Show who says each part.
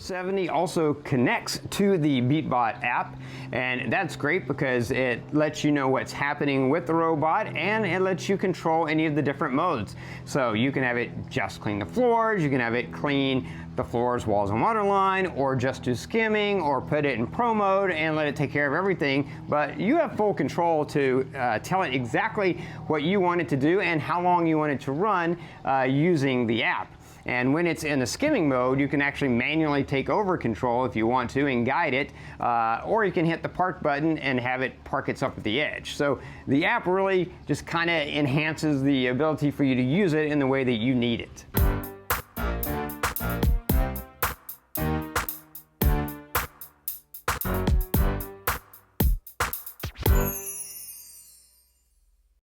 Speaker 1: 470 also connects to the Beatbot app, and that's great because it lets you know what's happening with the robot, and it lets you control any of the different modes. So you can have it just clean the floors, you can have it clean the floors, walls, and waterline, or just do skimming, or put it in pro mode and let it take care of everything. But you have full control to tell it exactly what you want it to do and how long you want it to run using the app. And when it's in the skimming mode, you can actually manually take over control if you want to and guide it, or you can hit the park button and have it park itself at the edge. So the app really just kind of enhances the ability for you to use it in the way that you need it.